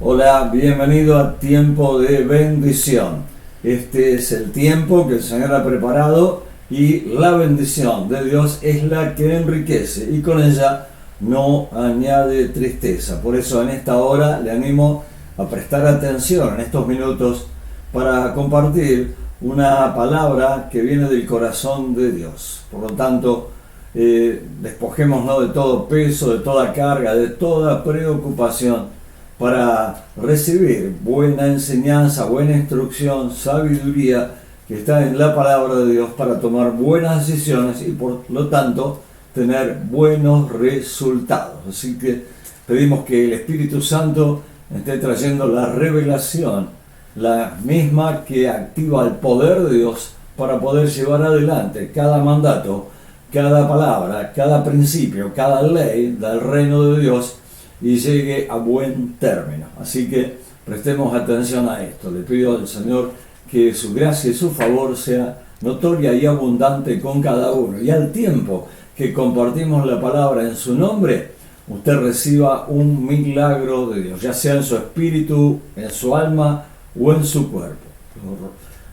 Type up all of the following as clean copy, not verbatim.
Hola, bienvenido a Tiempo de Bendición. Este es el tiempo que el Señor ha preparado y la bendición de Dios es la que enriquece y con ella no añade tristeza. Por eso en esta hora le animo a prestar atención en estos minutos para compartir una palabra que viene del corazón de Dios. Por lo tanto, despojémonos de todo peso, de toda carga, de toda preocupación para recibir buena enseñanza, buena instrucción, sabiduría que está en la palabra de Dios para tomar buenas decisiones y por lo tanto tener buenos resultados. Así que pedimos que el Espíritu Santo esté trayendo la revelación, la misma que activa el poder de Dios para poder llevar adelante cada mandato, cada palabra, cada principio, cada ley del reino de Dios y llegue a buen término. Así que prestemos atención a esto. Le pido al Señor que su gracia y su favor sea notoria y abundante con cada uno. Y al tiempo que compartimos la palabra en su nombre, usted reciba un milagro de Dios, ya sea en su espíritu, en su alma o en su cuerpo.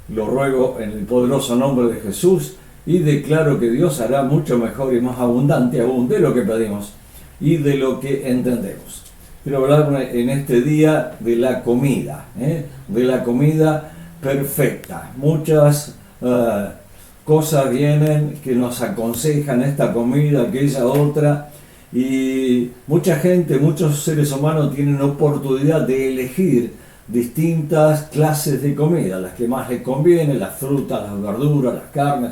Lo ruego en el poderoso nombre de Jesús y declaro que Dios hará mucho mejor y más abundante aún de lo que pedimos y de lo que entendemos. Quiero hablar en este día de la comida, de la comida perfecta. Muchas cosas vienen que nos aconsejan esta comida, aquella otra, y mucha gente, muchos seres humanos tienen oportunidad de elegir distintas clases de comida, las que más les convienen, las frutas, las verduras, las carnes,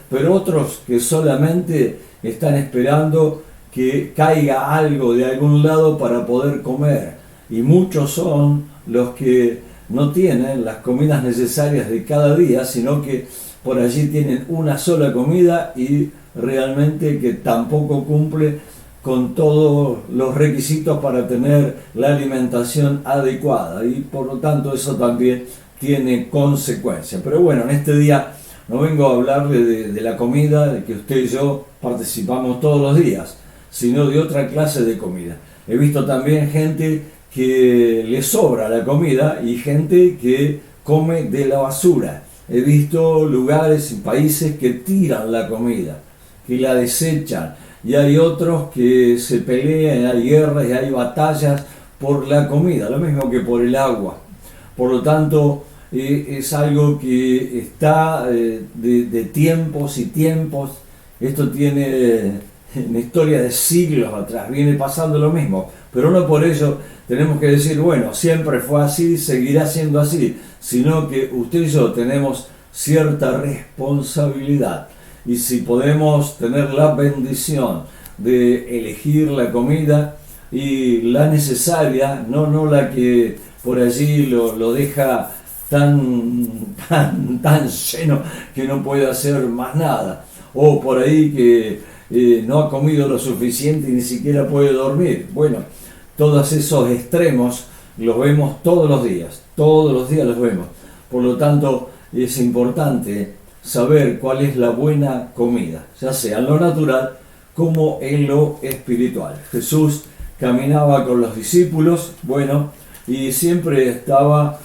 pero otros que solamente están esperando que caiga algo de algún lado para poder comer, y muchos son los que no tienen las comidas necesarias de cada día, sino que por allí tienen una sola comida y realmente que tampoco cumple con todos los requisitos para tener la alimentación adecuada, y por lo tanto eso también tiene consecuencias. Pero bueno, en este día no vengo a hablarle de la comida de que usted y yo participamos todos los días, sino de otra clase de comida. He visto también gente que le sobra la comida y gente que come de la basura. He visto lugares y países que tiran la comida, que la desechan, y hay otros que se pelean, hay guerras y hay batallas por la comida, lo mismo que por el agua. Por lo tanto, es algo que está de tiempos y tiempos. Esto tiene una historia de siglos atrás, viene pasando lo mismo, pero no por ello tenemos que decir, bueno, siempre fue así, seguirá siendo así, sino que usted y yo tenemos cierta responsabilidad. Y si podemos tener la bendición de elegir la comida y la necesaria, no la que por allí lo deja tan lleno que no puede hacer más nada, o por ahí que no ha comido lo suficiente y ni siquiera puede dormir. Bueno, todos esos extremos los vemos todos los días los vemos. Por lo tanto, es importante saber cuál es la buena comida, ya sea en lo natural como en lo espiritual. Jesús caminaba con los discípulos, bueno, y siempre estaba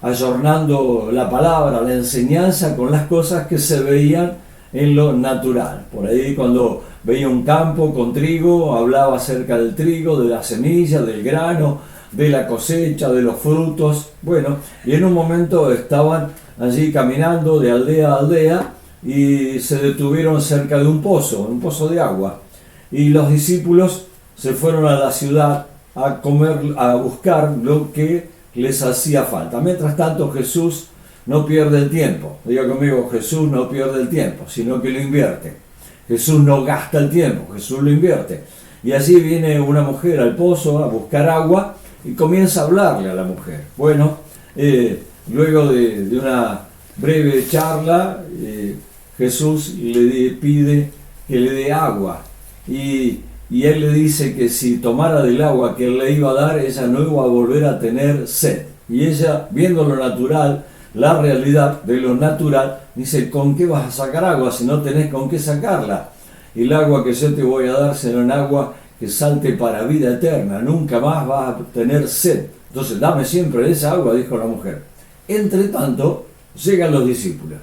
ayornando la palabra, la enseñanza con las cosas que se veían en lo natural. Por ahí cuando veía un campo con trigo, hablaba acerca del trigo, de la semilla, del grano, de la cosecha, de los frutos. Bueno, y en un momento estaban allí caminando de aldea a aldea y se detuvieron cerca de un pozo de agua. Y los discípulos se fueron a la ciudad a buscar lo que les hacía falta. Mientras tanto, Jesús no pierde el tiempo. Diga conmigo, Jesús no pierde el tiempo, sino que lo invierte. Jesús no gasta el tiempo, Jesús lo invierte. Y allí viene una mujer al pozo a buscar agua y comienza a hablarle a la mujer. Bueno, luego de una breve charla, Jesús le pide que le dé agua. Y él le dice que si tomara del agua que él le iba a dar, ella no iba a volver a tener sed. Y ella, viendo lo natural, la realidad de lo natural, dice, ¿con qué vas a sacar agua si no tenés con qué sacarla? Y el agua que yo te voy a dar será un agua que salte para vida eterna, nunca más vas a tener sed. Entonces dame siempre de esa agua, dijo la mujer. Entre tanto, llegan los discípulos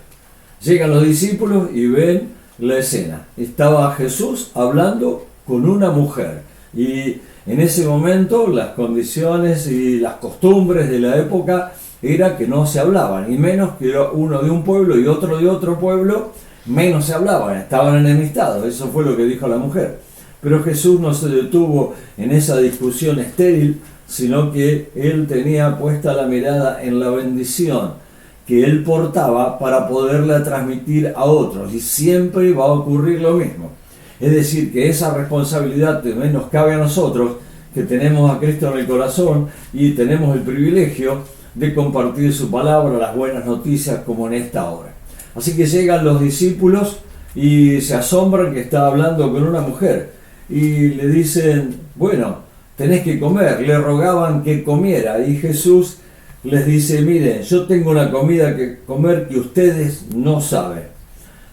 y ven la escena. Estaba Jesús hablando con una mujer, y en ese momento las condiciones y las costumbres de la época era que no se hablaban, y menos que uno de un pueblo y otro de otro pueblo, menos se hablaban, estaban enemistados. Eso fue lo que dijo la mujer. Pero Jesús no se detuvo en esa discusión estéril, sino que él tenía puesta la mirada en la bendición que él portaba para poderla transmitir a otros, y siempre va a ocurrir lo mismo. Es decir, que esa responsabilidad también nos cabe a nosotros, que tenemos a Cristo en el corazón y tenemos el privilegio de compartir su palabra, las buenas noticias, como en esta hora. Así que llegan los discípulos y se asombran que está hablando con una mujer, y le dicen, bueno, tenés que comer. Le rogaban que comiera, y Jesús les dice, miren, yo tengo una comida que comer que ustedes no saben.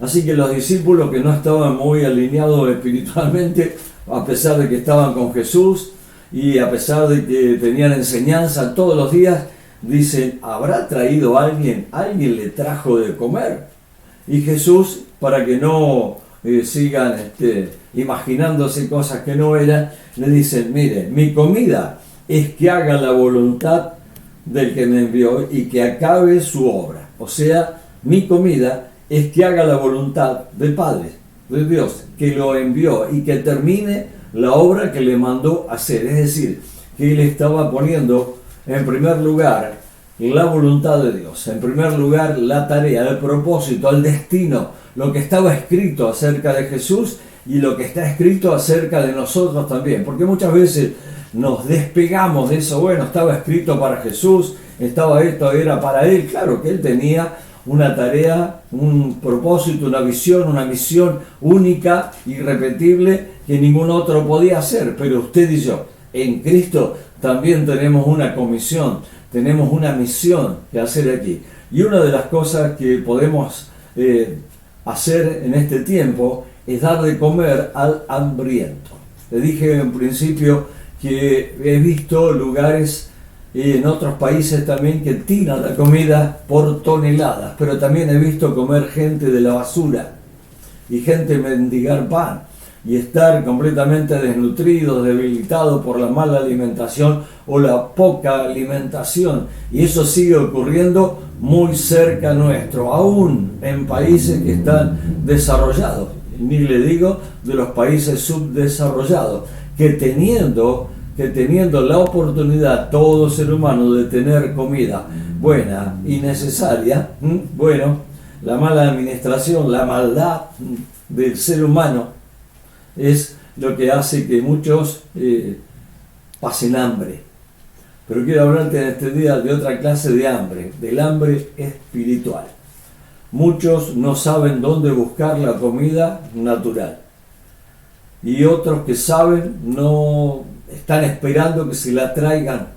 Así que los discípulos, que no estaban muy alineados espiritualmente, a pesar de que estaban con Jesús y a pesar de que tenían enseñanza todos los días, dicen, ¿habrá traído alguien? ¿Alguien le trajo de comer? Y Jesús, para que no sigan imaginándose cosas que no eran, le dicen, miren, mi comida es que haga la voluntad del que me envió y que acabe su obra. O sea, mi comida es que haga la voluntad del Padre, de Dios, que lo envió, y que termine la obra que le mandó hacer. Es decir, que él estaba poniendo en primer lugar la voluntad de Dios, en primer lugar la tarea, el propósito, el destino, lo que estaba escrito acerca de Jesús y lo que está escrito acerca de nosotros también. Porque muchas veces nos despegamos de eso. Bueno, estaba escrito para Jesús, esto era para él. Claro que él tenía una tarea, un propósito, una visión, una misión única, irrepetible, que ningún otro podía hacer. Pero usted y yo, en Cristo, también tenemos una comisión, tenemos una misión que hacer aquí. Y una de las cosas que podemos hacer en este tiempo es dar de comer al hambriento. Le dije en principio que he visto lugares en otros países también que tiran la comida por toneladas, pero también he visto comer gente de la basura y gente mendigar pan y estar completamente desnutridos, debilitados por la mala alimentación o la poca alimentación. Y eso sigue ocurriendo muy cerca nuestro, aún en países que están desarrollados, ni le digo de los países subdesarrollados, que teniendo la oportunidad todo ser humano de tener comida buena y necesaria, bueno, la mala administración, la maldad del ser humano es lo que hace que muchos pasen hambre. Pero quiero hablarte en este día de otra clase de hambre, del hambre espiritual. Muchos no saben dónde buscar la comida natural. Y otros que saben no están esperando que se la traigan.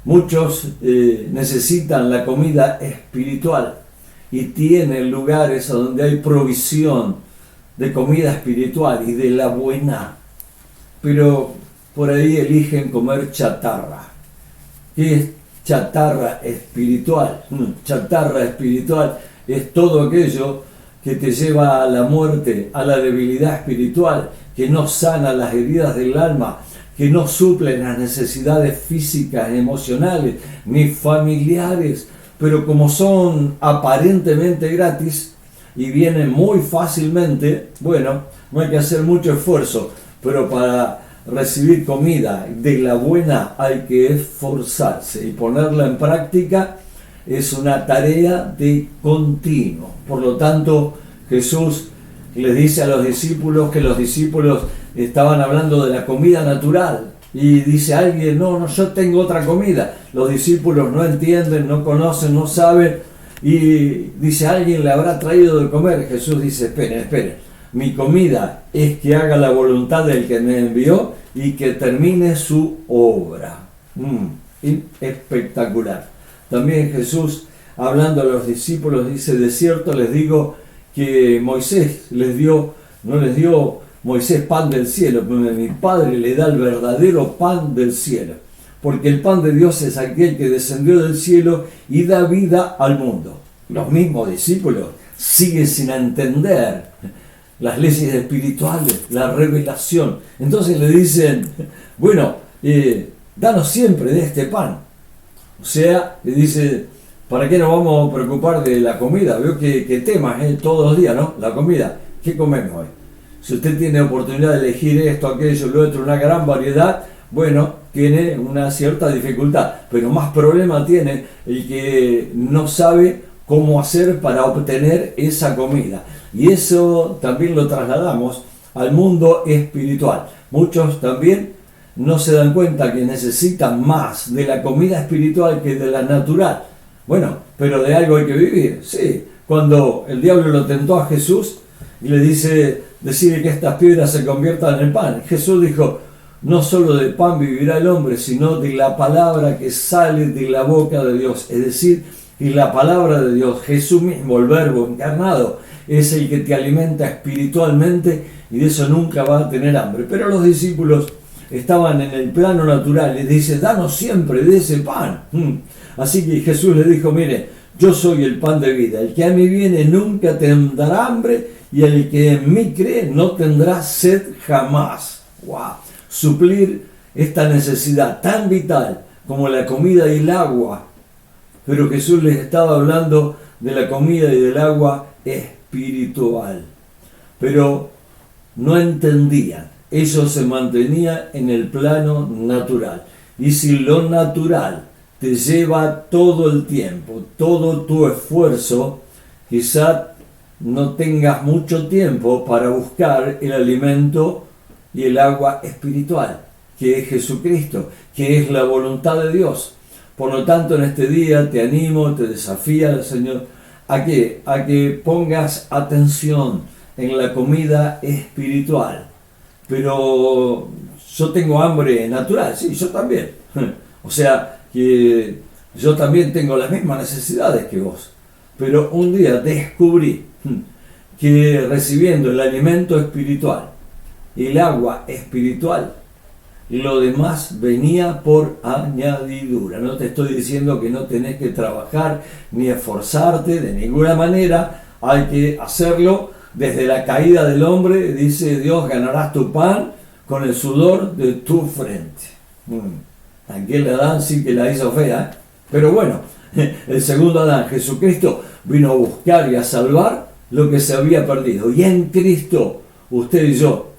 Muchos necesitan la comida espiritual y tienen lugares donde hay provisión de comida espiritual y de la buena. Pero por ahí eligen comer chatarra. ¿Qué es chatarra espiritual? Chatarra espiritual es todo aquello que te lleva a la muerte, a la debilidad espiritual, que no sana las heridas del alma, que no suple las necesidades físicas, emocionales, ni familiares, pero como son aparentemente gratis y vienen muy fácilmente, bueno, no hay que hacer mucho esfuerzo, pero para recibir comida de la buena hay que esforzarse y ponerla en práctica. Es una tarea de continuo. Por lo tanto, Jesús les dice a los discípulos que los discípulos estaban hablando de la comida natural. Y dice alguien, no, yo tengo otra comida. Los discípulos no entienden, no conocen, no saben. Y dice, alguien le habrá traído de comer. Jesús dice, esperen. Mi comida es que haga la voluntad del que me envió y que termine su obra. Espectacular. También Jesús, hablando a los discípulos, dice, de cierto les digo que Moisés no les dio Moisés pan del cielo, pero mi Padre le da el verdadero pan del cielo. Porque el pan de Dios es aquel que descendió del cielo y da vida al mundo. Los mismos discípulos siguen sin entender las leyes espirituales, la revelación. Entonces le dicen, bueno, danos siempre de este pan. O sea, le dice, ¿para qué nos vamos a preocupar de la comida? Veo que temas todos los días, ¿no? La comida. ¿Qué comemos hoy? Si usted tiene oportunidad de elegir esto, aquello, lo otro, una gran variedad, bueno, tiene una cierta dificultad. Pero más problema tiene el que no sabe cómo hacer para obtener esa comida. Y eso también lo trasladamos al mundo espiritual. Muchos también no se dan cuenta que necesitan más de la comida espiritual que de la natural. Bueno, pero de algo hay que vivir. Sí, cuando el diablo lo tentó a Jesús y le dice, decide que estas piedras se conviertan en pan. Jesús dijo, no solo de pan vivirá el hombre, sino de la palabra que sale de la boca de Dios. Es decir, y la palabra de Dios, Jesús mismo, el verbo encarnado, es el que te alimenta espiritualmente y de eso nunca vas a tener hambre. Pero los discípulos estaban en el plano natural, les dice, danos siempre de ese pan. Así que Jesús les dijo, mire, yo soy el pan de vida, el que a mí viene nunca tendrá hambre y el que en mí cree no tendrá sed jamás. ¡Wow! Suplir esta necesidad tan vital como la comida y el agua. Pero Jesús les estaba hablando de la comida y del agua espiritual. Pero no entendían. Ellos se mantenían en el plano natural. Y si lo natural te lleva todo el tiempo, todo tu esfuerzo, quizá no tengas mucho tiempo para buscar el alimento y el agua espiritual, que es Jesucristo, que es la voluntad de Dios. Por lo tanto, en este día te animo, te desafía el Señor a que pongas atención en la comida espiritual. Pero yo tengo hambre natural, sí, yo también. O sea, que yo también tengo las mismas necesidades que vos. Pero un día descubrí que recibiendo el alimento espiritual y el agua espiritual, lo demás venía por añadidura. No te estoy diciendo que no tenés que trabajar ni esforzarte de ninguna manera. Hay que hacerlo desde la caída del hombre. Dice Dios, ganarás tu pan con el sudor de tu frente. Aquel Adán sí que la hizo fea, ¿eh? Pero bueno, el segundo Adán, Jesucristo, vino a buscar y a salvar lo que se había perdido. Y en Cristo, usted y yo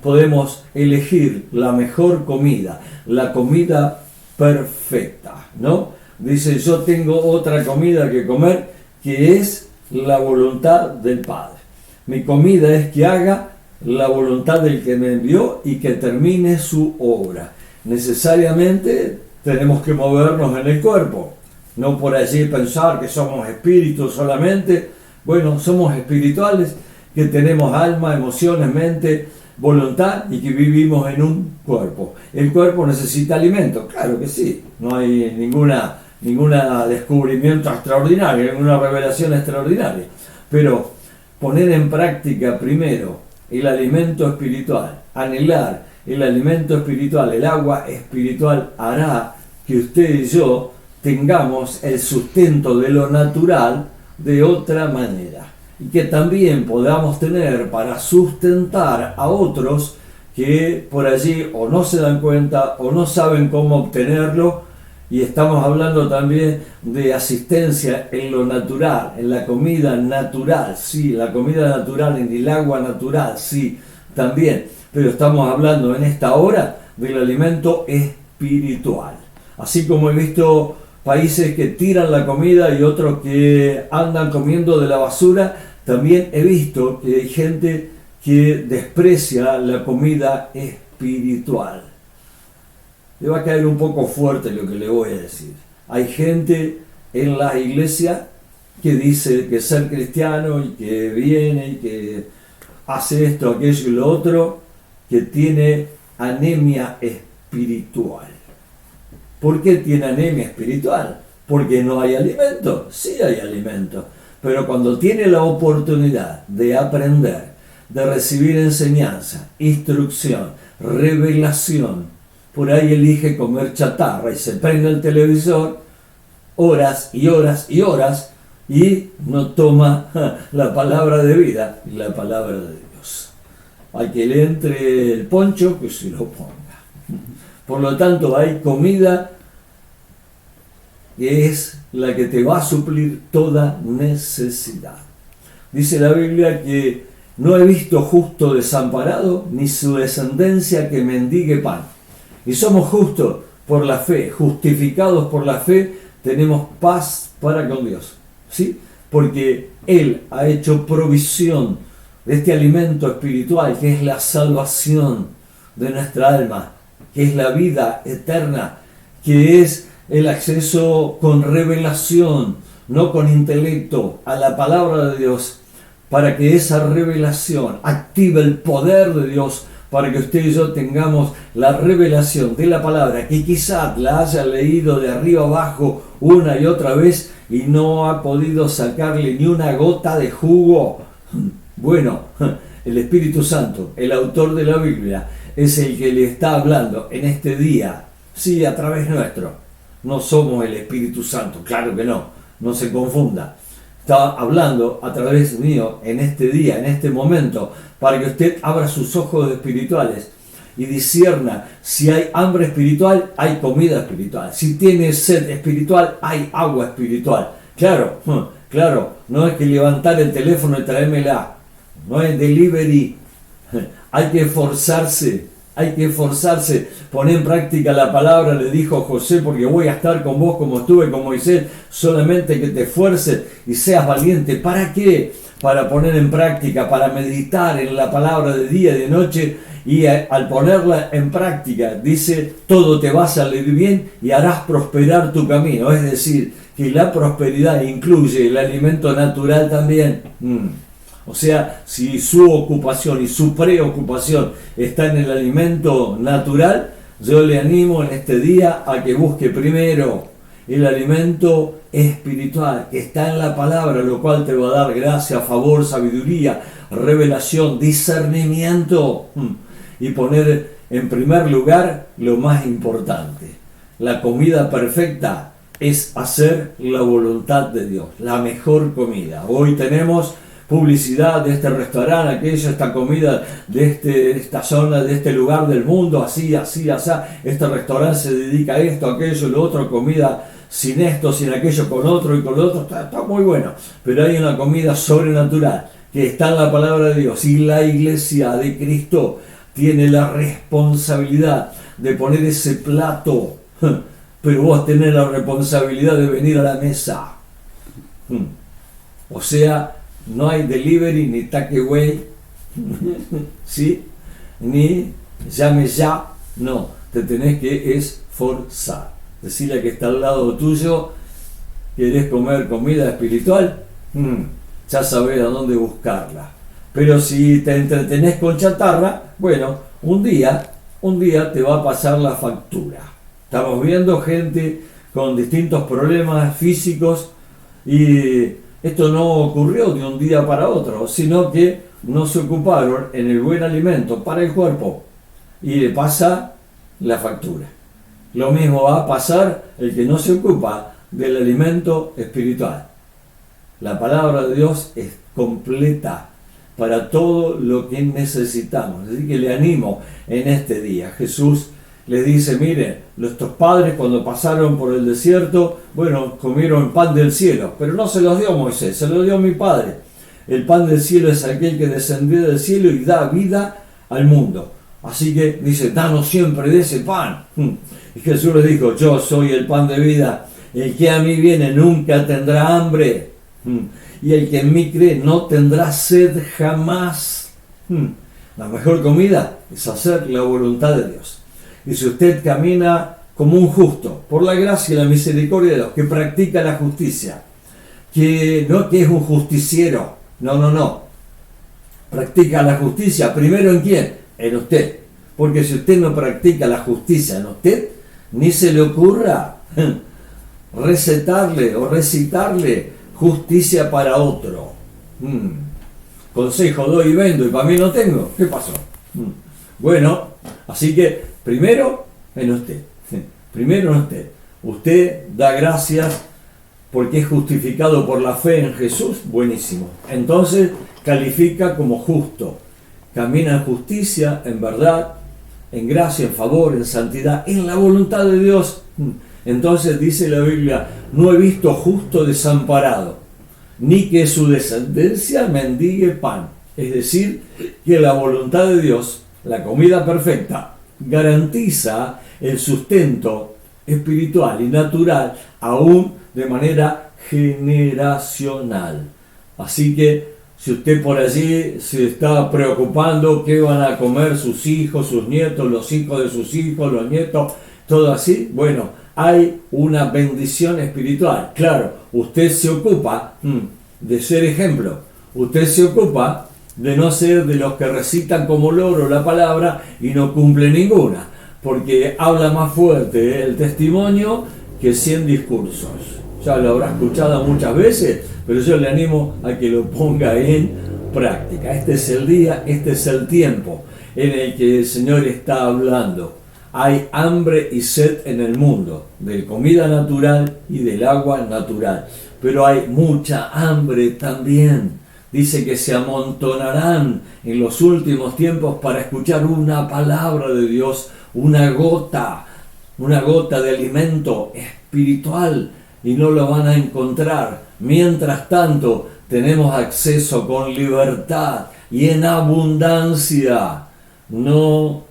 podemos elegir la mejor comida, la comida perfecta, ¿no? Dice, yo tengo otra comida que comer, que es la voluntad del Padre. Mi comida es que haga la voluntad del que me envió y que termine su obra. Necesariamente tenemos que movernos en el cuerpo, no por allí pensar que somos espíritus solamente. Bueno, somos espirituales, que tenemos alma, emociones, mente, voluntad y que vivimos en un cuerpo. El cuerpo necesita alimento, claro que sí, no hay ninguna descubrimiento extraordinario, ninguna revelación extraordinaria, pero poner en práctica primero el alimento espiritual, anhelar el alimento espiritual, el agua espiritual, hará que usted y yo tengamos el sustento de lo natural de otra manera, y que también podamos tener para sustentar a otros que por allí o no se dan cuenta o no saben cómo obtenerlo. Y estamos hablando también de asistencia en lo natural, en la comida natural, sí, la comida natural, en el agua natural, sí, también. Pero estamos hablando en esta hora del alimento espiritual. Así como he visto países que tiran la comida y otros que andan comiendo de la basura, también he visto que hay gente que desprecia la comida espiritual. Le va a caer un poco fuerte lo que le voy a decir. Hay gente en la iglesia que dice que ser cristiano y que viene y que hace esto, aquello y lo otro, que tiene anemia espiritual. ¿Por qué tiene anemia espiritual? ¿Porque no hay alimento? Sí hay alimento. Pero cuando tiene la oportunidad de aprender, de recibir enseñanza, instrucción, revelación, por ahí elige comer chatarra y se prende el televisor horas y horas y horas y no toma la palabra de vida y la palabra de Dios. Hay que le entre el poncho que se lo ponga. Por lo tanto, hay comida que es la que te va a suplir toda necesidad. Dice la Biblia que no he visto justo desamparado, ni su descendencia que mendigue pan. Y somos justos por la fe, justificados por la fe, tenemos paz para con Dios, ¿sí? Porque Él ha hecho provisión de este alimento espiritual que es la salvación de nuestra alma, que es la vida eterna, que es el acceso con revelación, no con intelecto, a la palabra de Dios, para que esa revelación active el poder de Dios, para que usted y yo tengamos la revelación de la palabra, que quizás la haya leído de arriba abajo una y otra vez y no ha podido sacarle ni una gota de jugo. Bueno, el Espíritu Santo, el autor de la Biblia, es el que le está hablando en este día, sí, a través nuestro. No somos el Espíritu Santo, claro que no, no se confunda. Está hablando a través mío en este día, en este momento, para que usted abra sus ojos espirituales y discierna. Si hay hambre espiritual, hay comida espiritual. Si tiene sed espiritual, hay agua espiritual. Claro, no es que levantar el teléfono y traérmela, no es delivery. Hay que esforzarse hay que esforzarse, poner en práctica la palabra, le dijo José, porque voy a estar con vos como estuve con Moisés, solamente que te esfuerces y seas valiente. ¿Para qué? Para poner en práctica, para meditar en la palabra de día y de noche, y al ponerla en práctica, dice, todo te va a salir bien y harás prosperar tu camino. Es decir, que la prosperidad incluye el alimento natural también. O sea, si su ocupación y su preocupación está en el alimento natural, yo le animo en este día a que busque primero el alimento espiritual, que está en la palabra, lo cual te va a dar gracia, favor, sabiduría, revelación, discernimiento, y poner en primer lugar lo más importante. La comida perfecta es hacer la voluntad de Dios, la mejor comida. Hoy tenemos publicidad de este restaurante, aquello, esta comida de esta zona, de este lugar del mundo, así, así, así. Este restaurante se dedica a esto, aquello, lo otro, comida sin esto, sin aquello, con otro y con lo otro. Está muy bueno, pero hay una comida sobrenatural que está en la palabra de Dios, y la iglesia de Cristo tiene la responsabilidad de poner ese plato, pero vos tenés la responsabilidad de venir a la mesa. O sea, no hay delivery ni takeaway, ¿sí? Ni llame ya, no, te tenés que esforzar. Decirle que está al lado tuyo, ¿querés comer comida espiritual? Ya sabés a dónde buscarla. Pero si te entretenés con chatarra, bueno, un día te va a pasar la factura. Estamos viendo gente con distintos problemas físicos, y esto no ocurrió de un día para otro, sino que no se ocuparon en el buen alimento para el cuerpo y le pasa la factura. Lo mismo va a pasar el que no se ocupa del alimento espiritual. La palabra de Dios es completa para todo lo que necesitamos. Así que le animo en este día. Jesús les dice, miren, nuestros padres cuando pasaron por el desierto, bueno, comieron pan del cielo, pero no se los dio Moisés, se los dio mi Padre. El pan del cielo es aquel que descendió del cielo y da vida al mundo. Así que dice, danos siempre de ese pan. Y Jesús les dijo, yo soy el pan de vida. El que a mí viene nunca tendrá hambre. Y el que en mí cree no tendrá sed jamás. La mejor comida es hacer la voluntad de Dios. Y si usted camina como un justo, por la gracia y la misericordia de Dios, que practica la justicia, que no que es un justiciero, no. Practica la justicia, ¿primero en quién? En usted. Porque si usted no practica la justicia en usted, ni se le ocurra recetarle o recitarle justicia para otro. Consejo doy y vendo y para mí no tengo. ¿Qué pasó? Bueno, así que primero en usted. Primero en usted. Usted da gracias porque es justificado por la fe en Jesús. Buenísimo. Entonces califica como justo. Camina en justicia, en verdad, en gracia, en favor, en santidad, en la voluntad de Dios. Entonces dice la Biblia, no he visto justo desamparado, ni que su descendencia mendigue pan. Es decir, que la voluntad de Dios, la comida perfecta, garantiza el sustento espiritual y natural, aún de manera generacional. Así que si usted por allí se está preocupando qué van a comer sus hijos, sus nietos, los hijos de sus hijos, los nietos, todo así, bueno, hay una bendición espiritual. Claro, usted se ocupa de ser ejemplo, usted se ocupa de no ser de los que recitan como loro la palabra y no cumple ninguna, porque habla más fuerte el testimonio que 100 discursos. Ya lo habrá escuchado muchas veces, pero yo le animo a que lo ponga en práctica. Este es el día, este es el tiempo en el que el Señor está hablando. Hay hambre y sed en el mundo, de comida natural y del agua natural, pero hay mucha hambre también. Dice que se amontonarán en los últimos tiempos para escuchar una palabra de Dios, una gota de alimento espiritual, y no lo van a encontrar. Mientras tanto, tenemos acceso con libertad y en abundancia. No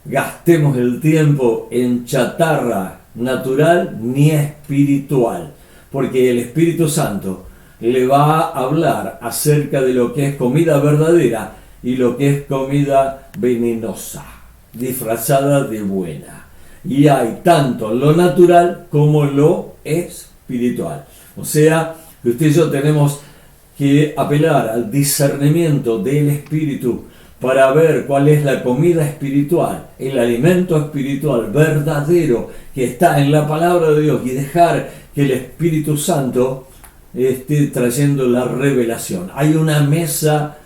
gastemos el tiempo en chatarra natural ni espiritual, porque el Espíritu Santo le va a hablar acerca de lo que es comida verdadera y lo que es comida venenosa, disfrazada de buena. Y hay tanto lo natural como lo espiritual. O sea, que usted y yo tenemos que apelar al discernimiento del Espíritu para ver cuál es la comida espiritual, el alimento espiritual verdadero que está en la palabra de Dios, y dejar que el Espíritu Santo esté trayendo la revelación. Hay una mesa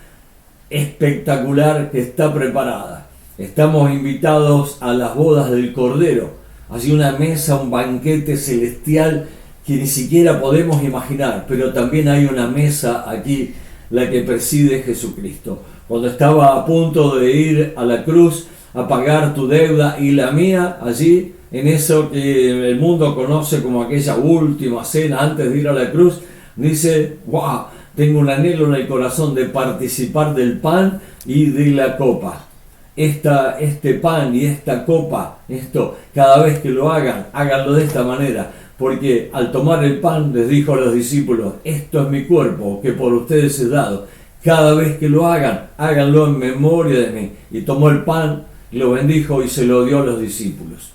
espectacular que está preparada. Estamos invitados a las bodas del Cordero. Hay una mesa, un banquete celestial que ni siquiera podemos imaginar, pero también hay una mesa aquí, la que preside Jesucristo. Cuando estaba a punto de ir a la cruz a pagar tu deuda y la mía, allí en eso que el mundo conoce como aquella última cena antes de ir a la cruz, dice: wow, tengo un anhelo en el corazón de participar del pan y de la copa. Este pan y esta copa, esto, cada vez que lo hagan, háganlo de esta manera, porque al tomar el pan les dijo a los discípulos: esto es mi cuerpo que por ustedes es dado. Cada vez que lo hagan, háganlo en memoria de mí. Y tomó el pan, lo bendijo y se lo dio a los discípulos.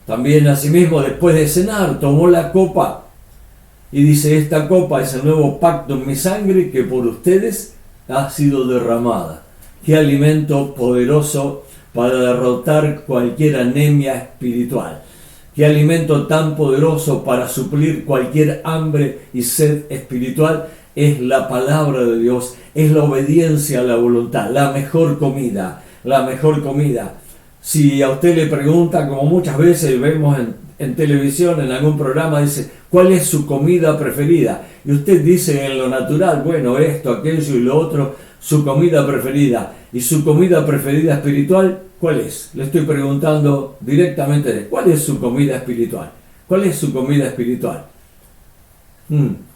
También asimismo, después de cenar, tomó la copa y dice: esta copa es el nuevo pacto en mi sangre que por ustedes ha sido derramada. Qué alimento poderoso para derrotar cualquier anemia espiritual. Qué alimento tan poderoso para suplir cualquier hambre y sed espiritual. Es la palabra de Dios, es la obediencia a la voluntad, la mejor comida, la mejor comida. Si a usted le pregunta, como muchas veces vemos en televisión, en algún programa, dice: ¿cuál es su comida preferida? Y usted dice en lo natural: bueno, esto, aquello y lo otro, su comida preferida. ¿Y su comida preferida espiritual cuál es? Le estoy preguntando directamente: ¿cuál es su comida espiritual? ¿Cuál es su comida espiritual?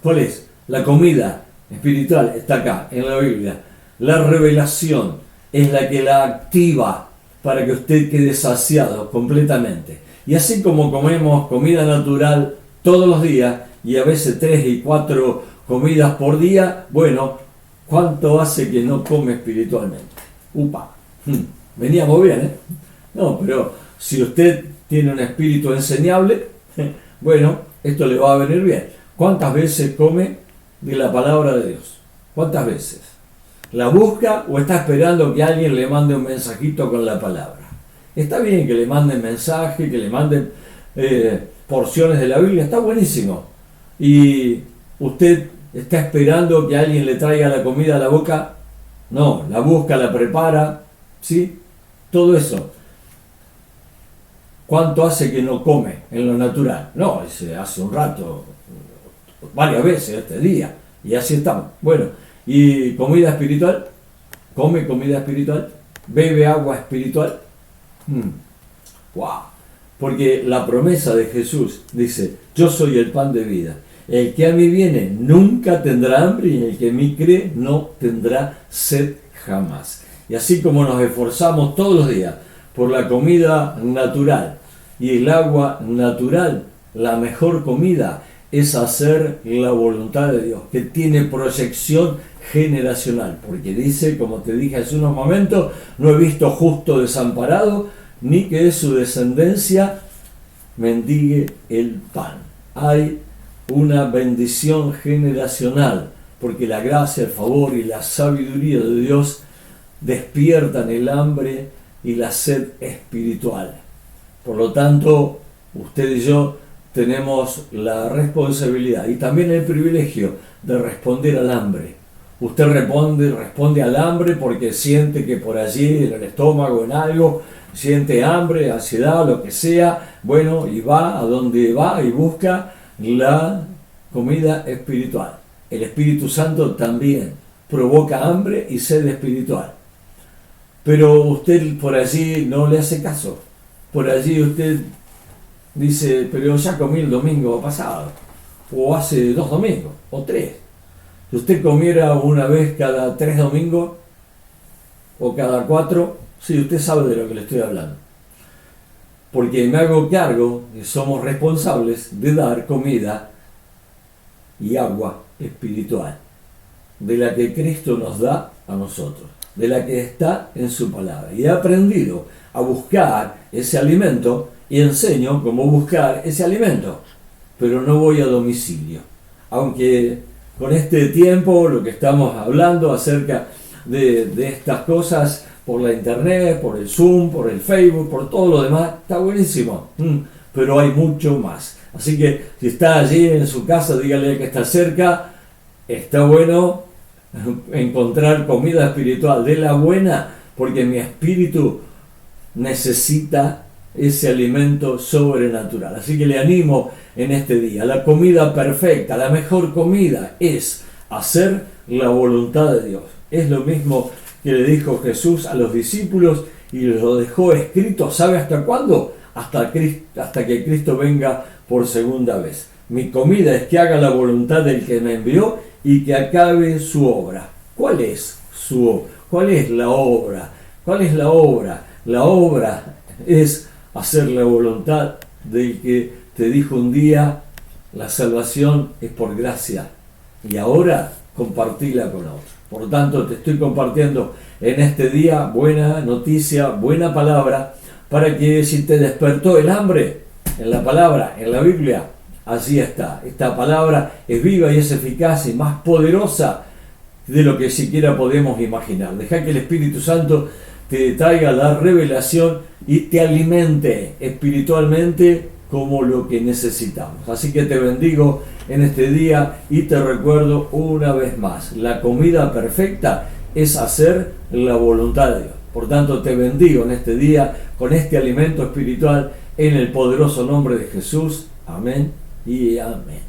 ¿Cuál es? La comida espiritual está acá, en la Biblia. La revelación es la que la activa para que usted quede saciado completamente. Y así como comemos comida natural todos los días, y a veces 3 y 4 comidas por día, bueno, ¿cuánto hace que no come espiritualmente? ¡Upa! Veníamos bien, ¿eh? No, pero si usted tiene un espíritu enseñable, bueno, esto le va a venir bien. ¿Cuántas veces come de la palabra de Dios? ¿Cuántas veces? ¿La busca o está esperando que alguien le mande un mensajito con la palabra? Está bien que le manden mensaje, que le manden porciones de la Biblia, está buenísimo. ¿Y usted está esperando que alguien le traiga la comida a la boca? No, la busca, la prepara, ¿sí? Todo eso. ¿Cuánto hace que no come en lo natural? No, hace un rato, varias veces este día, y así estamos. Bueno, ¿y comida espiritual? ¿Come comida espiritual? ¿Bebe agua espiritual? Wow. Porque la promesa de Jesús dice: yo soy el pan de vida. El que a mí viene nunca tendrá hambre, y el que en mí cree no tendrá sed jamás. Y así como nos esforzamos todos los días por la comida natural y el agua natural, la mejor comida es hacer la voluntad de Dios, que tiene proyección generacional, porque dice, como te dije hace unos momentos: no he visto justo desamparado, ni que de su descendencia mendigue el pan. Hay una bendición generacional, porque la gracia, el favor y la sabiduría de Dios despiertan el hambre y la sed espiritual. Por lo tanto, usted y yo tenemos la responsabilidad y también el privilegio de responder al hambre. Usted responde al hambre porque siente que por allí, en el estómago, en algo, siente hambre, ansiedad, lo que sea. Bueno, y va a donde va y busca la comida espiritual. El Espíritu Santo también provoca hambre y sed espiritual. Pero usted por allí no le hace caso. Por allí usted dice: pero ya comí el domingo pasado, o hace 2 domingos, o 3. Si usted comiera una vez cada 3 domingos, o cada 4, sí, usted sabe de lo que le estoy hablando. porque me hago cargo y somos responsables de dar comida y agua espiritual, de la que Cristo nos da a nosotros, de la que está en su palabra. Y he aprendido a buscar ese alimento y enseño cómo buscar ese alimento, pero no voy a domicilio. Aunque con este tiempo, lo que estamos hablando acerca de estas cosas por la internet, por el Zoom, por el Facebook, por todo lo demás, está buenísimo, pero hay mucho más. Así que si está allí en su casa, dígale que está cerca. Está bueno encontrar comida espiritual de la buena, porque mi espíritu necesita ese alimento sobrenatural. Así que le animo en este día. La comida perfecta, la mejor comida es hacer la voluntad de Dios. Es lo mismo que le dijo Jesús a los discípulos y lo dejó escrito. ¿Sabe hasta cuándo? Hasta que Cristo venga por segunda vez. Mi comida es que haga la voluntad del que me envió y que acabe su obra. ¿Cuál es la obra? ¿Cuál es la obra? La obra es hacer la voluntad del que te dijo un día: la salvación es por gracia, y ahora compartila con otros. Por tanto, te estoy compartiendo en este día buena noticia, buena palabra, para que si te despertó el hambre en la palabra, en la Biblia, así está. Esta palabra es viva y es eficaz y más poderosa de lo que siquiera podemos imaginar. Deja que el Espíritu Santo te traiga la revelación y te alimente espiritualmente como lo que necesitamos. Así que te bendigo en este día y te recuerdo una vez más: la comida perfecta es hacer la voluntad de Dios. Por tanto, te bendigo en este día con este alimento espiritual en el poderoso nombre de Jesús. Amén y amén.